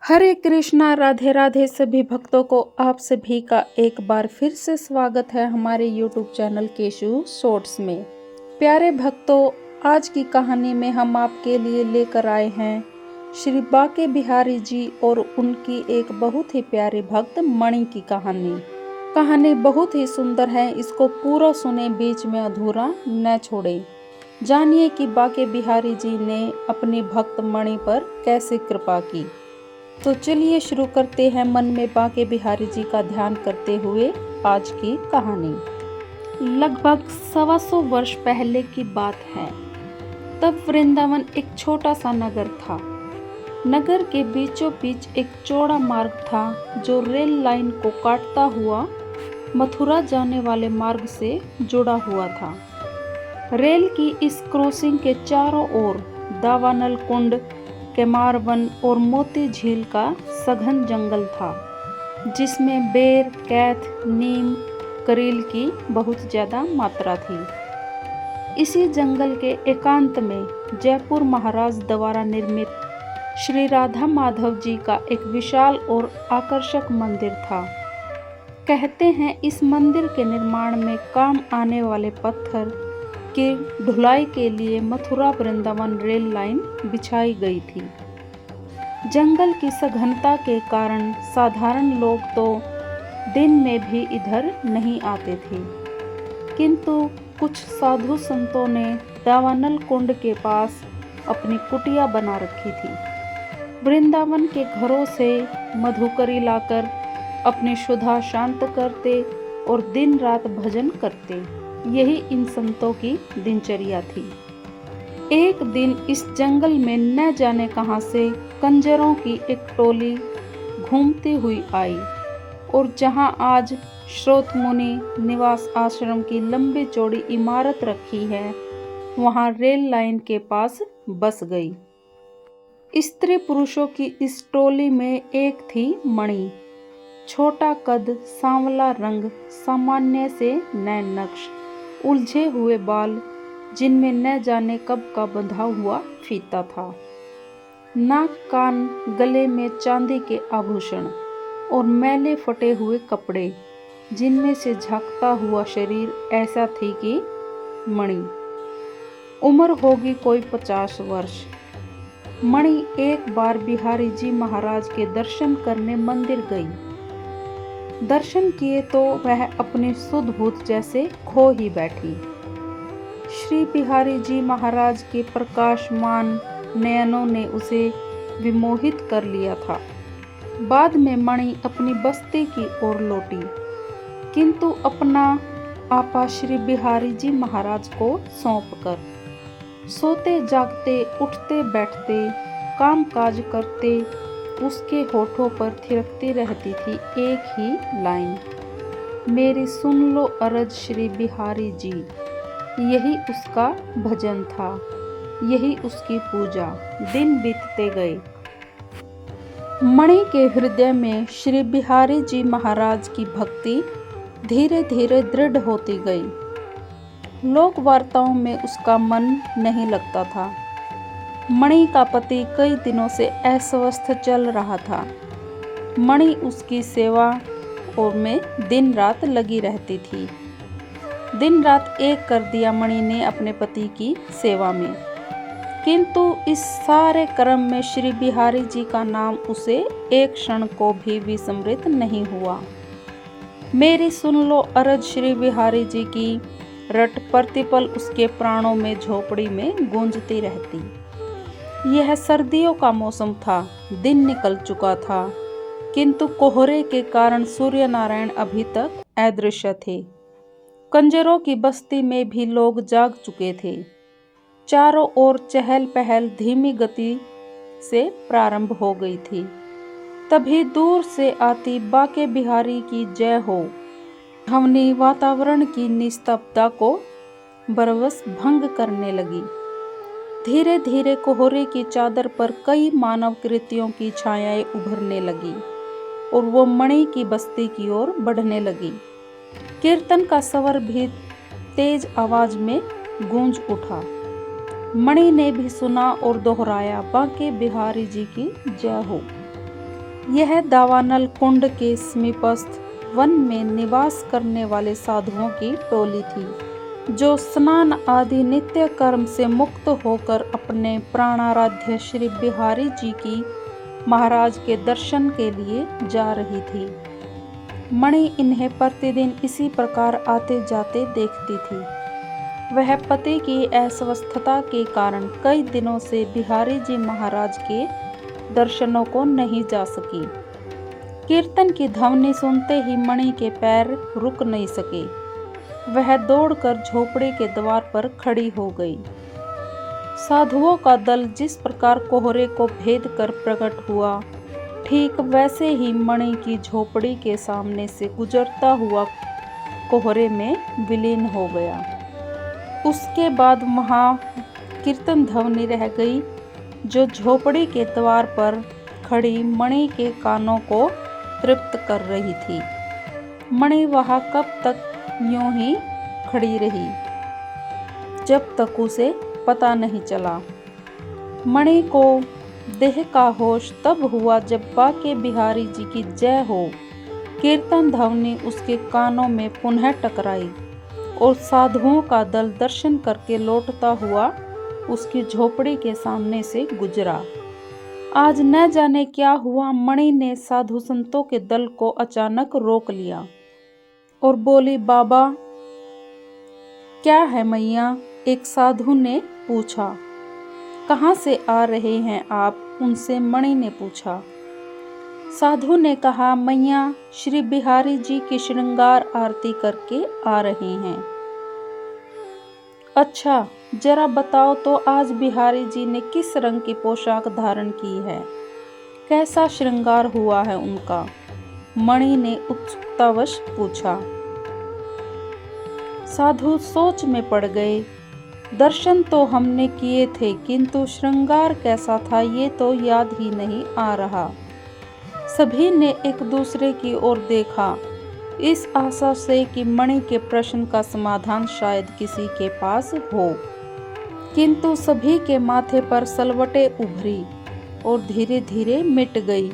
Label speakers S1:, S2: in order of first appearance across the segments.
S1: हरे कृष्णा, राधे राधे सभी भक्तों को आप सभी का एक बार फिर से स्वागत है हमारे YouTube चैनल केशु शॉर्ट्स में। प्यारे भक्तों, आज की कहानी में हम आपके लिए लेकर आए हैं श्री बाके बिहारी जी और उनकी एक बहुत ही प्यारे भक्त मणि की कहानी। कहानी बहुत ही सुंदर है, इसको पूरा सुने, बीच में अधूरा न छोड़े। जानिए कि बाके बिहारी जी ने अपनी भक्त मणि पर कैसे कृपा की। तो चलिए शुरू करते हैं मन में बाके बिहारी जी का ध्यान करते हुए आज की कहानी। लगभग 125 वर्ष पहले की बात है। तब वृंदावन एक छोटा सा नगर था। नगर के बीचों बीच एक चौड़ा मार्ग था जो रेल लाइन को काटता हुआ मथुरा जाने वाले मार्ग से जुड़ा हुआ था। रेल की इस क्रॉसिंग के चारों ओर दावानल कुंड, केमार वन और मोती झील का सघन जंगल था, जिसमें बेर, कैथ, नीम, करील की बहुत ज्यादा मात्रा थी। इसी जंगल के एकांत में जयपुर महाराज द्वारा निर्मित श्री राधा माधव जी का एक विशाल और आकर्षक मंदिर था। कहते हैं इस मंदिर के निर्माण में काम आने वाले पत्थर की ढुलाई के लिए मथुरा वृंदावन रेल लाइन बिछाई गई थी। जंगल की सघनता के कारण साधारण लोग तो दिन में भी इधर नहीं आते थे, किंतु कुछ साधु संतों ने दावानल कुंड के पास अपनी कुटिया बना रखी थी। वृंदावन के घरों से मधुकरी लाकर अपनी क्षुधा शांत करते और दिन रात भजन करते। यही इन संतों की दिनचर्या थी। एक दिन इस जंगल में न जाने कहां से कंजरों की एक टोली घूमती हुई आई और जहां आज श्रोत मुनि निवास आश्रम की लंबी चौड़ी इमारत रखी है, वहां रेल लाइन के पास बस गई। स्त्री पुरुषों की इस टोली में एक थी मणि। छोटा कद, सांवला रंग, सामान्य से नैन नक्श, उलझे हुए बाल जिनमें न जाने कब का बंधा हुआ फीता था, नाक, कान, गले में चांदी के आभूषण और मैले फटे हुए कपड़े जिनमें से झांकता हुआ शरीर ऐसा थी कि मणि। उम्र होगी कोई 50 वर्ष। मणि एक बार बिहारी जी महाराज के दर्शन करने मंदिर गई। दर्शन किए तो वह अपने सुध बुध जैसे खो ही बैठी। श्री बिहारी जी महाराज के प्रकाशमान नयनों ने उसे विमोहित कर लिया था। बाद में मणि अपनी बस्ती की ओर लौटी, किंतु अपना आपा श्री बिहारी जी महाराज को सौंपकर। सोते जागते, उठते बैठते, काम काज करते उसके होठों पर थिरकती रहती थी एक ही लाइन, मेरी सुन लो अरज श्री बिहारी जी। यही उसका भजन था, यही उसकी पूजा। दिन बीतते गए। मणि के हृदय में श्री बिहारी जी महाराज की भक्ति धीरे धीरे दृढ़ होती गई। लोक वार्ताओं में उसका मन नहीं लगता था। मणि का पति कई दिनों से अस्वस्थ चल रहा था। मणि उसकी सेवा और में दिन रात लगी रहती थी। दिन रात एक कर दिया मणि ने अपने पति की सेवा में, किंतु इस सारे क्रम में श्री बिहारी जी का नाम उसे एक क्षण को भी विस्मृत नहीं हुआ। मेरी सुन लो अरज श्री बिहारी जी की रट प्रतिपल उसके प्राणों में झोपड़ी में गूंजती रहती। यह सर्दियों का मौसम था, दिन निकल चुका था, किंतु कोहरे के कारण सूर्य नारायण अभी तक अदृश्य थे। कंजरों की बस्ती में भी लोग जाग चुके थे। चारों ओर चहल पहल धीमी गति से प्रारंभ हो गई थी। तभी दूर से आती बाके बिहारी की जय हो ध्वनि वातावरण की निस्तब्धता को बरबस भंग करने लगी। धीरे धीरे कोहरे की चादर पर कई मानव कृतियों की छायाएं उभरने लगी और वो मणि की बस्ती की ओर बढ़ने लगी। कीर्तन का स्वर भी तेज आवाज में गूंज उठा। मणि ने भी सुना और दोहराया, बाके बिहारी जी की जय हो। यह दावानल कुंड के समीपस्थ वन में निवास करने वाले साधुओं की टोली थी, जो स्नान आदि नित्य कर्म से मुक्त होकर अपने प्राणाराध्य श्री बिहारी जी की महाराज के दर्शन के लिए जा रही थी। मणि इन्हें प्रतिदिन इसी प्रकार आते जाते देखती थी। वह पति की अस्वस्थता के कारण कई दिनों से बिहारी जी महाराज के दर्शनों को नहीं जा सकी। कीर्तन की ध्वनि सुनते ही मणि के पैर रुक नहीं सके। वह दौड़कर झोपड़े के द्वार पर खड़ी हो गई। साधुओं का दल जिस प्रकार कोहरे को भेद कर प्रकट हुआ, ठीक वैसे ही मणि की झोपड़ी के सामने से गुजरता हुआ कोहरे में विलीन हो गया। उसके बाद वहाँ कीर्तन ध्वनि रह गई, जो झोपड़ी के द्वार पर खड़ी मणि के कानों को तृप्त कर रही थी। मणि वहाँ कब तक यूं ही खड़ी रही, जब तक उसे पता नहीं चला। मणि को देह का होश तब हुआ जब बाके बिहारी जी की जय हो कीर्तन ध्वनि उसके कानों में पुनः टकराई और साधुओं का दल दर्शन करके लौटता हुआ उसकी झोपड़ी के सामने से गुजरा। आज न जाने क्या हुआ, मणि ने साधु संतों के दल को अचानक रोक लिया और बोली, बाबा क्या है मैया? एक साधु ने पूछा। कहाँ से आ रहे हैं आप? उनसे मणि ने पूछा। साधु ने कहा, मैया श्री बिहारी जी की श्रृंगार आरती करके आ रहे हैं। अच्छा, जरा बताओ तो आज बिहारी जी ने किस रंग की पोशाक धारण की है? कैसा श्रृंगार हुआ है उनका? मणि ने उत्सुकतावश पूछा। साधु सोच में पड़ गए। दर्शन तो हमने किए थे, किंतु श्रृंगार कैसा था ये तो याद ही नहीं आ रहा। सभी ने एक दूसरे की ओर देखा, इस आशा से कि मणि के प्रश्न का समाधान शायद किसी के पास हो, किंतु सभी के माथे पर सलवटें उभरी और धीरे धीरे मिट गई।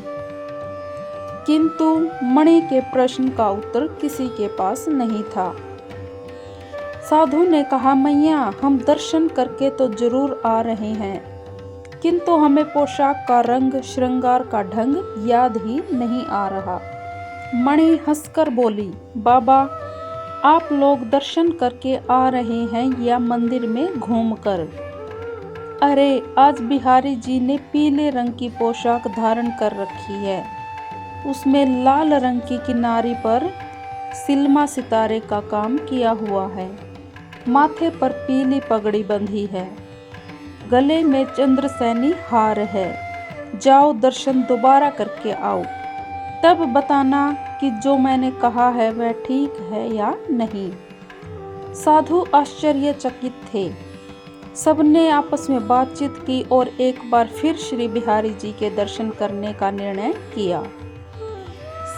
S1: किंतु मणि के प्रश्न का उत्तर किसी के पास नहीं था। साधु ने कहा, मैया हम दर्शन करके तो जरूर आ रहे हैं, किंतु हमें पोशाक का रंग, श्रृंगार का ढंग याद ही नहीं आ रहा। मणि हंसकर बोली, बाबा आप लोग दर्शन करके आ रहे हैं या मंदिर में घूमकर? अरे आज बिहारी जी ने पीले रंग की पोशाक धारण कर रखी है, उसमें लाल रंग की किनारी पर सिल्मा सितारे का काम किया हुआ है, माथे पर पीली पगड़ी बंधी है, गले में चंद्रसेनी हार है। जाओ दर्शन दोबारा करके आओ, तब बताना कि जो मैंने कहा है वह ठीक है या नहीं। साधु आश्चर्यचकित थे। सबने आपस में बातचीत की और एक बार फिर श्री बिहारी जी के दर्शन करने का निर्णय किया।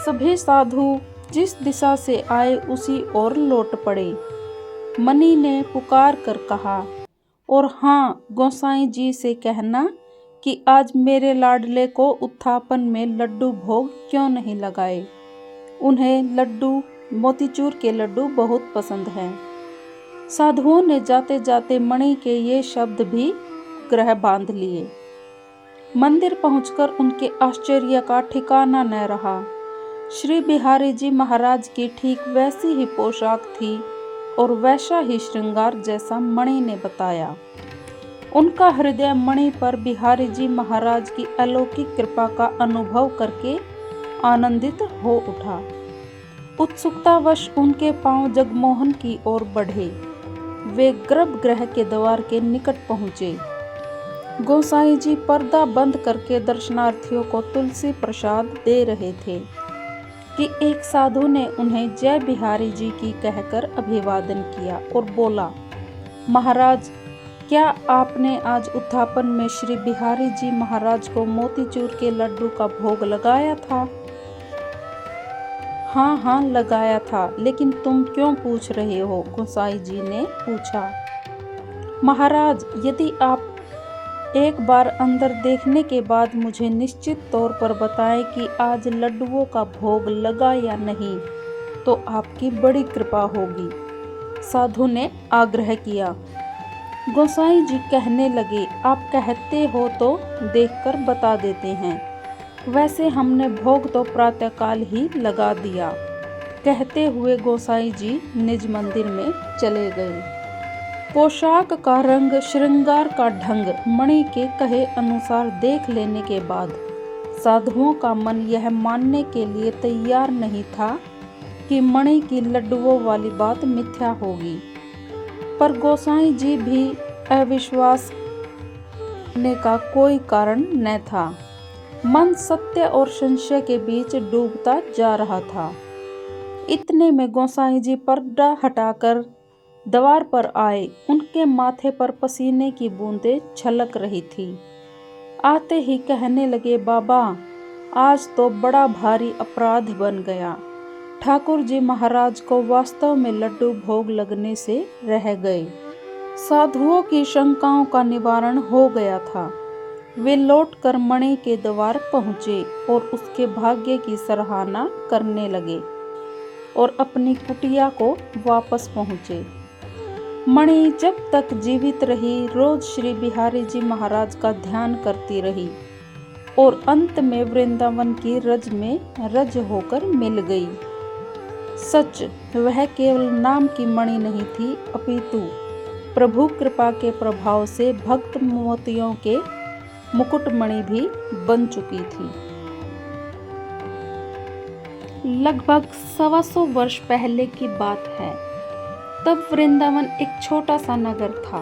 S1: सभी साधु जिस दिशा से आए उसी ओर लौट पड़े। मणि ने पुकार कर कहा, और हाँ, गोसाई जी से कहना कि आज मेरे लाडले को उत्थापन में लड्डू भोग क्यों नहीं लगाए। उन्हें लड्डू, मोतीचूर के लड्डू बहुत पसंद हैं। साधुओं ने जाते जाते मणि के ये शब्द भी ग्रह बांध लिए। मंदिर पहुंचकर उनके आश्चर्य का ठिकाना न रहा। श्री बिहारी जी महाराज की ठीक वैसी ही पोशाक थी और वैसा ही श्रृंगार जैसा मणि ने बताया। उनका हृदय मणि पर बिहारी जी महाराज की अलौकिक कृपा का अनुभव करके आनंदित हो उठा। उत्सुकतावश उनके पांव जगमोहन की ओर बढ़े। वे गर्भगृह के द्वार के निकट पहुंचे। गोसाई जी पर्दा बंद करके दर्शनार्थियों को तुलसी प्रसाद दे रहे थे कि एक साधु ने उन्हें जय बिहारी जी की कहकर अभिवादन किया और बोला, महाराज क्या आपने आज उत्थापन में श्री बिहारी जी महाराज को मोतीचूर के लड्डू का भोग लगाया था? हाँ हाँ लगाया था, लेकिन तुम क्यों पूछ रहे हो? गोसाई जी ने पूछा। महाराज यदि आप एक बार अंदर देखने के बाद मुझे निश्चित तौर पर बताएं कि आज लड्डुओं का भोग लगा या नहीं, तो आपकी बड़ी कृपा होगी, साधु ने आग्रह किया। गोसाई जी कहने लगे, आप कहते हो तो देखकर बता देते हैं। वैसे हमने भोग तो प्रातःकाल ही लगा दिया। कहते हुए गोसाई जी निज मंदिर में चले गए। पोशाक का रंग, श्रृंगार का ढंग मणि के कहे अनुसार देख लेने के बाद साधुओं का मन यह मानने के लिए तैयार नहीं था कि मणि की लड्डुओं वाली बात मिथ्या होगी, पर गोसाई जी भी अविश्वास करने का कोई कारण न था। मन सत्य और संशय के बीच डूबता जा रहा था। इतने में गोसाई जी पर्दा हटाकर द्वार पर आए। उनके माथे पर पसीने की बूंदें छलक रही थी। आते ही कहने लगे, बाबा आज तो बड़ा भारी अपराध बन गया। ठाकुर जी महाराज को वास्तव में लड्डू भोग लगने से रह गए। साधुओं की शंकाओं का निवारण हो गया था। वे लौटकर मणि के द्वार पहुँचे और उसके भाग्य की सराहना करने लगे और अपनी कुटिया को वापस पहुँचे। मणि जब तक जीवित रही रोज श्री बिहारी जी महाराज का ध्यान करती रही और अंत में वृंदावन की रज में रज होकर मिल गई। सच, वह केवल नाम की मणि नहीं थी, अपितु प्रभु कृपा के प्रभाव से भक्त मोतियों के मुकुटमणि भी बन चुकी थी। लगभग 125 वर्ष पहले की बात है। तब वृंदावन एक छोटा सा नगर था।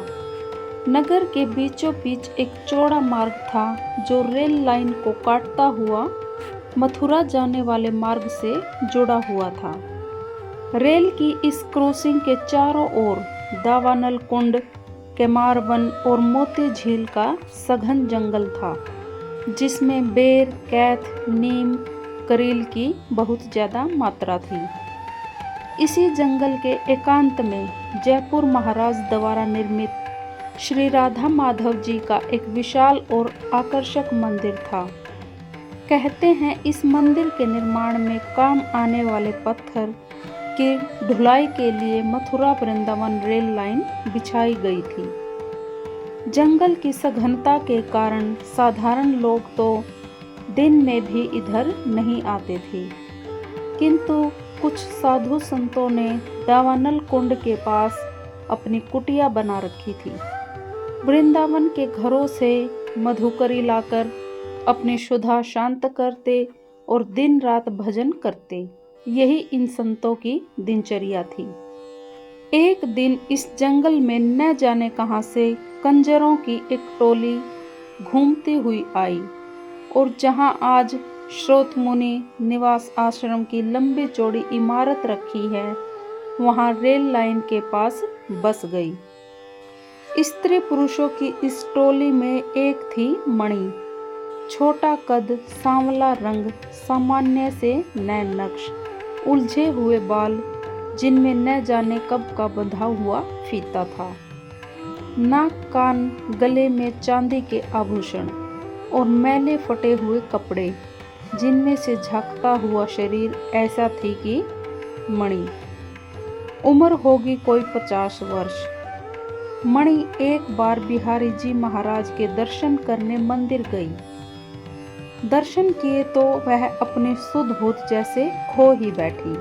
S1: नगर के बीचों बीच एक चौड़ा मार्ग था जो रेल लाइन को काटता हुआ मथुरा जाने वाले मार्ग से जुड़ा हुआ था। रेल की इस क्रॉसिंग के चारों ओर दावानल कुंड, केमार वन और मोती झील का सघन जंगल था, जिसमें बेर, कैथ, नीम, करील की बहुत ज्यादा मात्रा थी। इसी जंगल के एकांत में जयपुर महाराज द्वारा निर्मित श्री राधा माधव जी का एक विशाल और आकर्षक मंदिर था। कहते हैं इस मंदिर के निर्माण में काम आने वाले पत्थर की ढुलाई के लिए मथुरा वृंदावन रेल लाइन बिछाई गई थी। जंगल की सघनता के कारण साधारण लोग तो दिन में भी इधर नहीं आते थे, किंतु कुछ साधु संतों ने दावानल कुंड के पास अपनी कुटिया बना रखी थी। वृंदावन के घरों से मधुकरी लाकर अपनी क्षुधा शांत करते और दिन रात भजन करते। यही इन संतों की दिनचर्या थी। एक दिन इस जंगल में न जाने कहां से कंजरों की एक टोली घूमती हुई आई और जहां आज श्रोत मुनि निवास आश्रम की लंबी चौड़ी इमारत रखी है, वहां रेल लाइन के पास बस गई। स्त्री पुरुषों की इस टोली में एक थी मणि। छोटा कद, सांवला रंग, सामान्य से नैन नक्श, उलझे हुए बाल जिनमें न जाने कब का बंधा हुआ फीता था, नाक, कान, गले में चांदी के आभूषण और मैले फटे हुए कपड़े जिनमें से झांकता हुआ शरीर ऐसा थी कि मणि। उम्र होगी कोई 50 वर्ष। मणि एक बार बिहारी जी महाराज के दर्शन करने मंदिर गई। दर्शन किए तो वह अपने सुध बुध जैसे खो ही बैठी।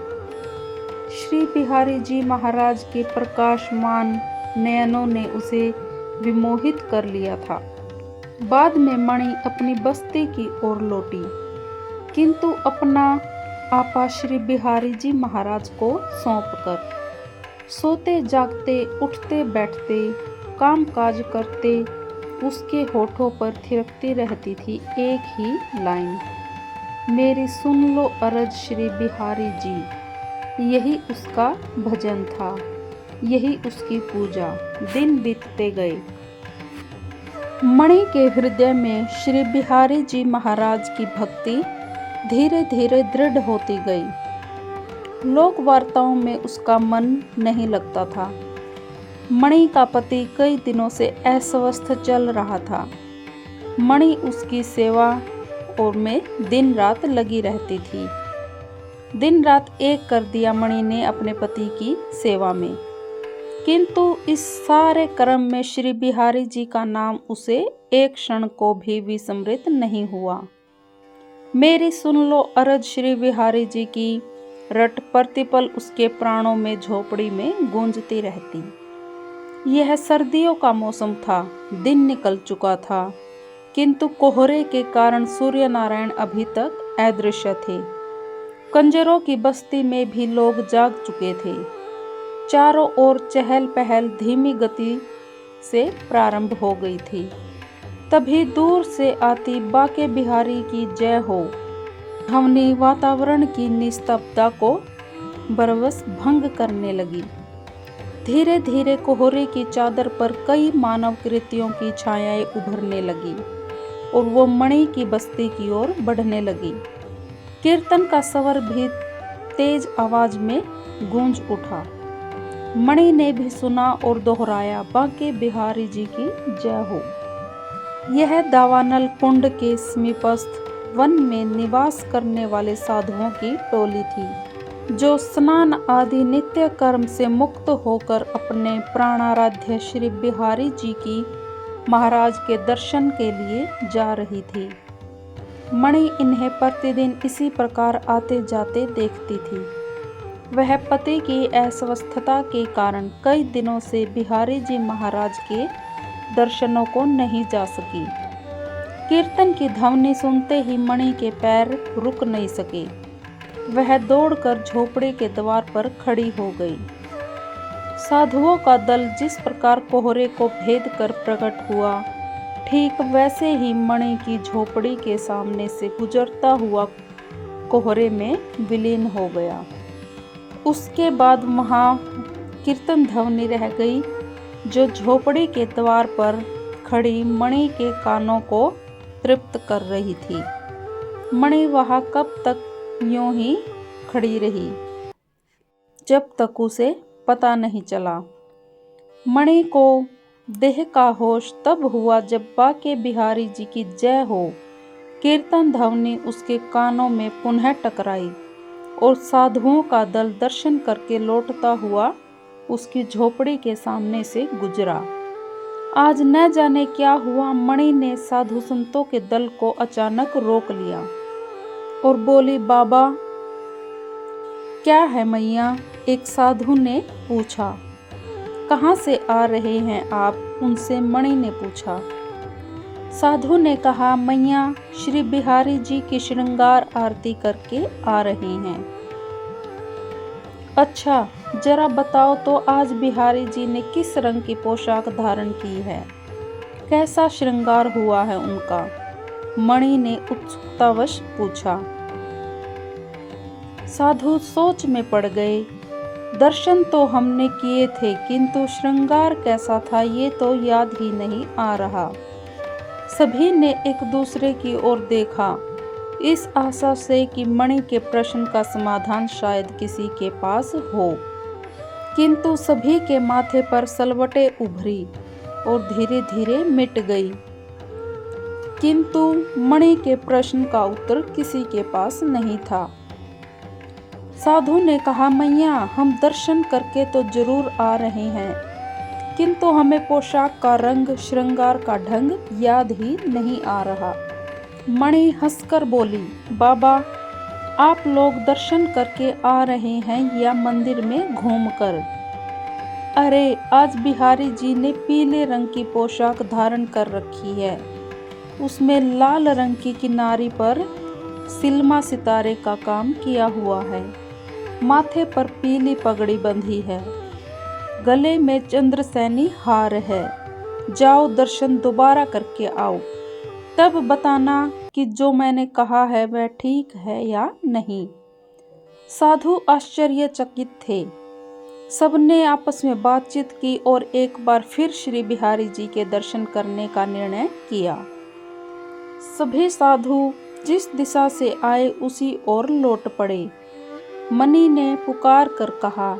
S1: श्री बिहारी जी महाराज के प्रकाशमान नयनों ने उसे विमोहित कर लिया था। बाद में मणि अपनी बस्ती की ओर लौटी, किंतु अपना आपा श्री बिहारी जी महाराज को सौंपकर सोते जागते, उठते बैठते, काम काज करते उसके होठों पर थिरकती रहती थी एक ही लाइन, मेरी सुन लो अरज श्री बिहारी जी। यही उसका भजन था, यही उसकी पूजा। दिन बीतते गए। मणि के हृदय में श्री बिहारी जी महाराज की भक्ति धीरे धीरे दृढ़ होती गई। लोक वार्ताओं में उसका मन नहीं लगता था। मणि का पति कई दिनों से अस्वस्थ चल रहा था। मणि उसकी सेवा और में दिन रात लगी रहती थी। दिन रात एक कर दिया मणि ने अपने पति की सेवा में, किंतु इस सारे क्रम में श्री बिहारी जी का नाम उसे एक क्षण को भी विस्मृत नहीं हुआ। मेरी सुन लो अरज श्री बिहारी जी की रट प्रतिपल उसके प्राणों में झोपड़ी में गूंजती रहती। यह सर्दियों का मौसम था, दिन निकल चुका था, किंतु कोहरे के कारण सूर्य नारायण अभी तक अदृश्य थे। कंजरों की बस्ती में भी लोग जाग चुके थे। चारों ओर चहल पहल धीमी गति से प्रारंभ हो गई थी। तभी दूर से आती बाके बिहारी की जय हो ध्वनि वातावरण की निस्तब्धता को बरवस भंग करने लगी। धीरे धीरे कोहरे की चादर पर कई मानव कृतियों की छायाएं उभरने लगी और वो मणि की बस्ती की ओर बढ़ने लगी। कीर्तन का स्वर भी तेज आवाज में गूंज उठा। मणि ने भी सुना और दोहराया, बाके बिहारी जी की जय हो। यह दावानल कुंड के समीपस्थ वन में निवास करने वाले साधुओं की टोली थी, जो स्नान आदि नित्य कर्म से मुक्त होकर अपने प्राणाराध्य श्री बिहारी जी की महाराज के दर्शन के लिए जा रही थी। मणि इन्हें प्रतिदिन इसी प्रकार आते जाते देखती थी। वह पति की अस्वस्थता के कारण कई दिनों से बिहारी जी महाराज के दर्शनों को नहीं जा सकी। कीर्तन की ध्वनि सुनते ही मणि के पैर रुक नहीं सके। वह दौड़कर झोपड़े के द्वार पर खड़ी हो गई। साधुओं का दल जिस प्रकार कोहरे को भेद कर प्रकट हुआ, ठीक वैसे ही मणि की झोपड़ी के सामने से गुजरता हुआ कोहरे में विलीन हो गया। उसके बाद वहाँ कीर्तन ध्वनि रह गई, जो झोपड़ी के द्वार पर खड़ी मणि के कानों को तृप्त कर रही थी। मणि वहाँ कब तक यूं ही खड़ी रही, जब तक उसे पता नहीं चला। मणि को देह का होश तब हुआ जब बाके बिहारी जी की जय हो कीर्तन ध्वनि उसके कानों में पुनः टकराई और साधुओं का दल दर्शन करके लौटता हुआ उसकी झोपड़ी के सामने से गुजरा। आज न जाने क्या हुआ, मणि ने साधु संतों के दल को अचानक रोक लिया और बोली, बाबा क्या है मैया? एक साधु ने पूछा। कहाँ से आ रहे हैं आप? उनसे मणि ने पूछा। साधु ने कहा, मैया श्री बिहारी जी की श्रृंगार आरती करके आ रहे हैं। अच्छा, जरा बताओ तो आज बिहारी जी ने किस रंग की पोशाक धारण की है? कैसा श्रृंगार हुआ है उनका? मणि ने उत्सुकतावश पूछा। साधु सोच में पड़ गए। दर्शन तो हमने किए थे, किंतु श्रृंगार कैसा था ये तो याद ही नहीं आ रहा। सभी ने एक दूसरे की ओर देखा, इस आशा से कि मणि के प्रश्न का समाधान शायद किसी के पास हो, किंतु सभी के माथे पर सलवटें उभरी और धीरे धीरे मिट गई। किंतु मणि के प्रश्न का उत्तर किसी के पास नहीं था। साधु ने कहा, मैया हम दर्शन करके तो जरूर आ रहे हैं, किंतु हमें पोशाक का रंग, श्रृंगार का ढंग याद ही नहीं आ रहा। मणि हंसकर बोली, बाबा आप लोग दर्शन करके आ रहे हैं या मंदिर में घूमकर? अरे आज बिहारी जी ने पीले रंग की पोशाक धारण कर रखी है, उसमें लाल रंग की किनारी पर सिल्मा सितारे का काम किया हुआ है, माथे पर पीली पगड़ी बंधी है, गले में चंद्रसेनी हार है। जाओ दर्शन दोबारा करके आओ, तब बताना कि जो मैंने कहा है वह ठीक है या नहीं। साधु आश्चर्यचकित थे। सबने आपस में बातचीत की और एक बार फिर श्री बिहारी जी के दर्शन करने का निर्णय किया। सभी साधु जिस दिशा से आए उसी ओर लौट पड़े। मणि ने पुकार कर कहा,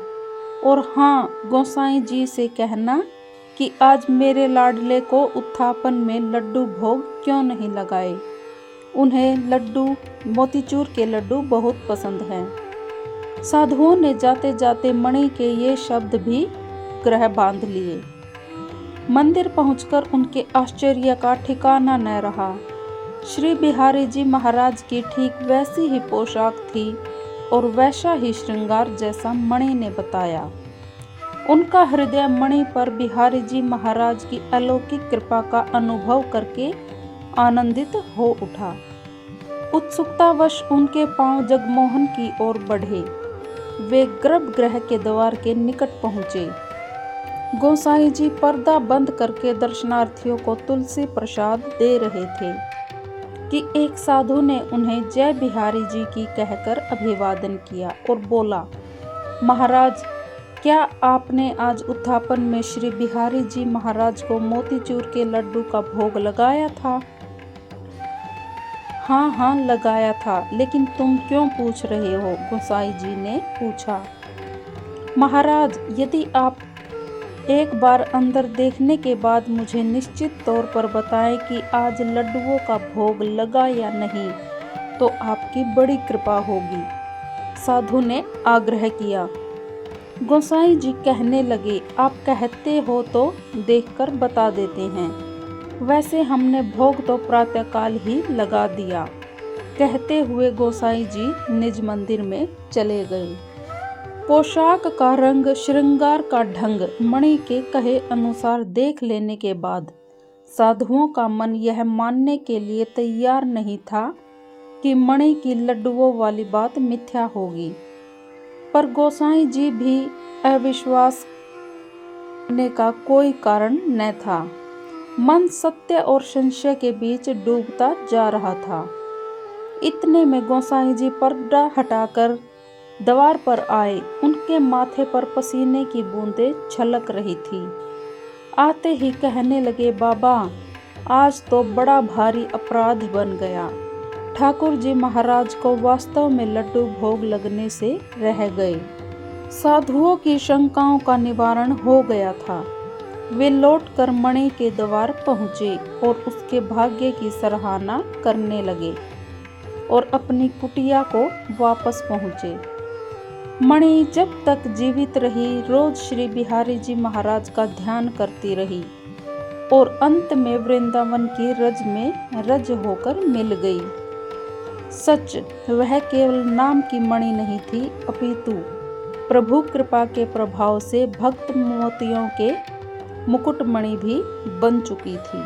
S1: और हाँ गोसाई जी से कहना कि आज मेरे लाडले को उत्थापन में लड्डू भोग क्यों नहीं लगाए। उन्हें लड्डू, मोतीचूर के लड्डू बहुत पसंद हैं। साधुओं ने जाते जाते मणि के ये शब्द भी ग्रह बांध लिए। मंदिर पहुंचकर उनके आश्चर्य का ठिकाना न रहा। श्री बिहारी जी महाराज की ठीक वैसी ही पोशाक थी और वैसा ही श्रृंगार जैसा मणि ने बताया। उनका हृदय मणि पर बिहारी जी महाराज की अलौकिक कृपा का अनुभव करके आनंदित हो उठा। उत्सुकतावश उनके पांव जगमोहन की ओर बढ़े। वे गर्भगृह के द्वार के निकट पहुंचे। गोसाई जी पर्दा बंद करके दर्शनार्थियों को तुलसी प्रसाद दे रहे थे कि एक साधु ने उन्हें जय बिहारी जी की कहकर अभिवादन किया और बोला, महाराज, क्या आपने आज उत्थापन में श्री बिहारी जी महाराज को मोतीचूर के लड्डू का भोग लगाया था? हाँ हाँ लगाया था, लेकिन तुम क्यों पूछ रहे हो? गोसाई जी ने पूछा। महाराज, यदि आप एक बार अंदर देखने के बाद मुझे निश्चित तौर पर बताएं कि आज लड्डुओं का भोग लगा या नहीं, तो आपकी बड़ी कृपा होगी, साधु ने आग्रह किया। गोसाई जी कहने लगे, आप कहते हो तो देखकर बता देते हैं। वैसे हमने भोग तो प्रातःकाल ही लगा दिया। कहते हुए गोसाई जी निज मंदिर में चले गए। पोशाक का रंग, श्रृंगार का ढंग मणि के कहे अनुसार देख लेने के बाद साधुओं का मन यह मानने के लिए तैयार नहीं था कि मणि की लड्डुओं वाली बात मिथ्या होगी, पर गोसाई जी भी अविश्वास करने का कोई कारण न था। मन सत्य और संशय के बीच डूबता जा रहा था। इतने में गोसाई जी पर्दा हटाकर द्वार पर आए। उनके माथे पर पसीने की बूंदें छलक रही थी। आते ही कहने लगे, बाबा, आज तो बड़ा भारी अपराध बन गया। ठाकुर जी महाराज को वास्तव में लड्डू भोग लगने से रह गए। साधुओं की शंकाओं का निवारण हो गया था। वे लौटकर मणि के द्वार पहुँचे और उसके भाग्य की सराहना करने लगे और अपनी कुटिया को वापस पहुँचे। मणि जब तक जीवित रही रोज श्री बिहारी जी महाराज का ध्यान करती रही और अंत में वृंदावन की रज में रज होकर मिल गई। सच, वह केवल नाम की मणि नहीं थी, अपितु प्रभु कृपा के प्रभाव से भक्त मोतियों के मुकुट मणि भी बन चुकी थी।